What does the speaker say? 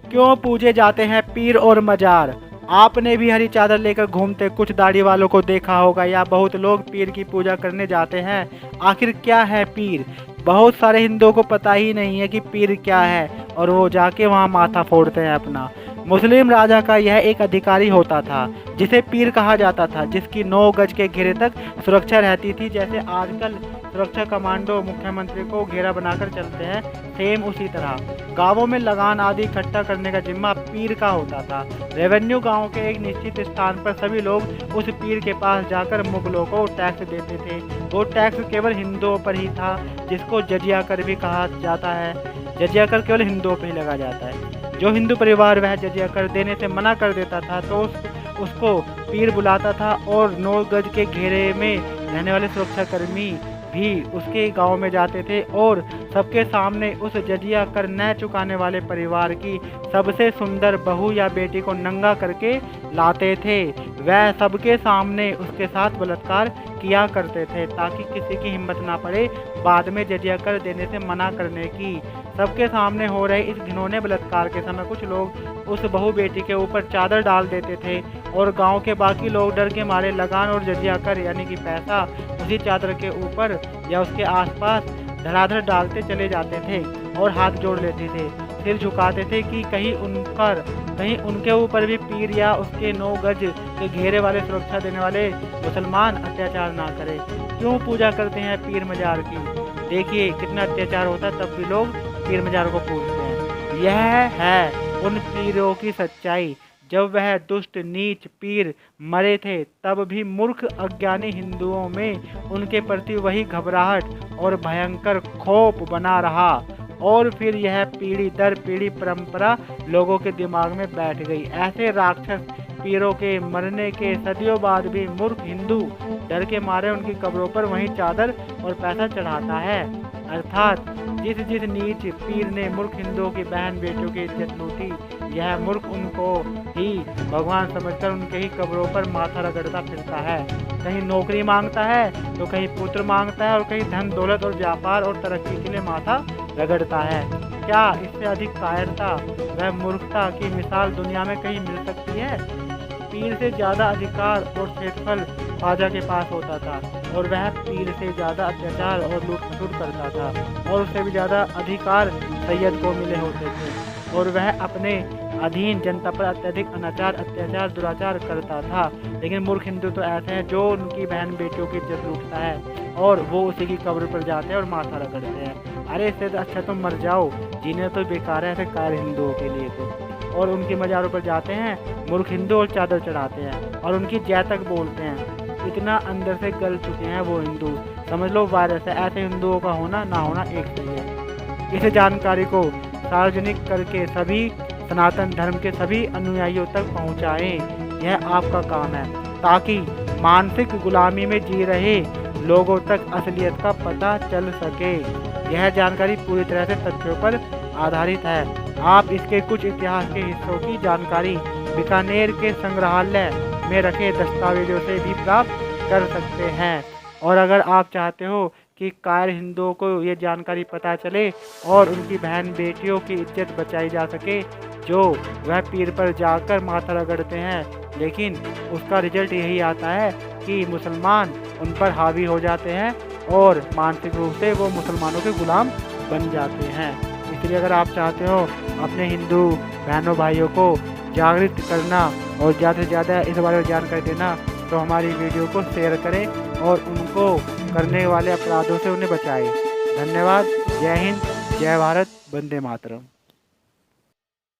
क्यों पूजे जाते हैं पीर और मजार? आपने भी हरी चादर लेकर घूमते कुछ दाढ़ी वालों को देखा होगा या बहुत लोग पीर की पूजा करने जाते हैं। आखिर क्या है पीर? बहुत सारे हिंदुओं को पता ही नहीं है कि पीर क्या है और वो जाके वहाँ माथा फोड़ते हैं अपना। मुस्लिम राजा का यह एक अधिकारी होता था जिसे पीर कहा जाता था, जिसकी 9 गज के घेरे तक सुरक्षा रहती थी। जैसे आजकल सुरक्षा कमांडो मुख्यमंत्री को घेरा बनाकर चलते हैं, सेम उसी तरह गांवों में लगान आदि इकट्ठा करने का जिम्मा पीर का होता था। रेवेन्यू गांव के एक निश्चित स्थान पर सभी लोग उस पीर के पास जाकर मुगलों को टैक्स देते थे। वो टैक्स केवल हिंदुओं पर ही था, जिसको जजिया कर भी कहा जाता है। जजिया कर केवल हिंदुओं पर ही लगा जाता है। जो हिंदू परिवार वह जजिया कर देने से मना कर देता था तो उसको पीर बुलाता था और 9 गज के घेरे में रहने वाले सुरक्षाकर्मी भी उसके गांव में जाते थे और सबके सामने उस जजिया कर न चुकाने वाले परिवार की सबसे सुंदर बहू या बेटी को नंगा करके लाते थे। वह सबके सामने उसके साथ बलात्कार किया करते थे ताकि किसी की हिम्मत ना पड़े बाद में जजिया कर देने से मना करने की। सबके सामने हो रहे इस घिनौने बलात्कार के समय कुछ लोग उस बहू बेटी के ऊपर चादर डाल देते थे और गांव के बाकी लोग डर के मारे लगान और जजिया कर यानी कि पैसा उसी चादर के ऊपर या उसके आसपास धड़ाधड़ डालते चले जाते थे और हाथ जोड़ लेते थे, सिर झुकाते थे कि कहीं उनके ऊपर भी पीर या उसके 9 गज के घेरे वाले सुरक्षा देने वाले मुसलमान अत्याचार ना करे। क्यों पूजा करते हैं पीर मजार की? देखिए कितना अत्याचार होता है तब भी लोग पीर मजार को पूजते हैं। यह है उन पीरों की सच्चाई। जब वह दुष्ट नीच पीर मरे थे तब भी मूर्ख अज्ञानी हिंदुओं में उनके प्रति वही घबराहट और भयंकर खौफ बना रहा और फिर यह पीढ़ी दर पीढ़ी परंपरा लोगों के दिमाग में बैठ गई। ऐसे राक्षस पीरों के मरने के सदियों बाद भी मूर्ख हिंदू डर के मारे उनकी कब्रों पर वही चादर और पैसा चढ़ाता है। अर्थात जिस नीच पीर ने मूर्ख हिंदुओं की बहन बेटियों की इज्जत लूटी, यह मूर्ख उनको ही भगवान समझकर उनके ही कब्रों पर माथा रगड़ता फिरता है। कहीं नौकरी मांगता है तो कहीं पुत्र मांगता है और कहीं धन दौलत और व्यापार और तरक्की के लिए माथा रगड़ता है। क्या इससे अधिक कायरता व मूर्खता की मिसाल दुनिया में कहीं मिल सकती है? पीर से ज़्यादा अधिकार और क्षेत्रफल ख्वाजा के पास होता था और वह पीर से ज़्यादा अत्याचार और लूट करता था और उससे भी ज़्यादा अधिकार सैयद को मिले होते थे और वह अपने अधीन जनता पर अत्यधिक अत्याचार दुराचार करता था। लेकिन मूर्ख हिंदू तो ऐसे हैं जो उनकी बहन बेटियों की इज्जत लूटता है और वो उसी की कब्र पर जाते हैं और माथा रगड़ते हैं। अरे इससे तो अच्छा तुम मर जाओ, जीने तो बेकार है ऐसे कार हिंदुओं के लिए तो। और उनकी मज़ारों पर जाते हैं मूर्ख हिंदू और चादर चढ़ाते हैं और उनकी जय तक बोलते हैं। इतना अंदर से गल चुके हैं वो हिंदू, समझ लो वायरस है। ऐसे हिंदुओं का होना ना होना एक सही है। इस जानकारी को सार्वजनिक करके सभी सनातन धर्म के सभी अनुयायियों तक पहुंचाएं। यह आपका काम है ताकि मानसिक गुलामी में जी रहे लोगों तक असलियत का पता चल सके। यह जानकारी पूरी तरह से तथ्यों पर आधारित है। आप इसके कुछ इतिहास के हिस्सों की जानकारी बीकानेर के संग्रहालय में रखे दस्तावेजों से भी प्राप्त कर सकते हैं। और अगर आप चाहते हो कि कायर हिंदुओं को ये जानकारी पता चले और उनकी बहन बेटियों की इज्जत बचाई जा सके, जो वह पीर पर जाकर माथा रगड़ते हैं, लेकिन उसका रिजल्ट यही आता है कि मुसलमान उन पर हावी हो जाते हैं और मानसिक रूप से वो मुसलमानों के गुलाम बन जाते हैं। इसलिए अगर आप चाहते हो अपने हिंदू बहनों भाइयों को जागृत करना और ज़्यादा से ज़्यादा इस बारे में जानकारी देना, तो हमारी वीडियो को शेयर करें और उनको करने वाले अपराधों से उन्हें बचाएं। धन्यवाद। जय हिंद, जय भारत, वंदे मातरम।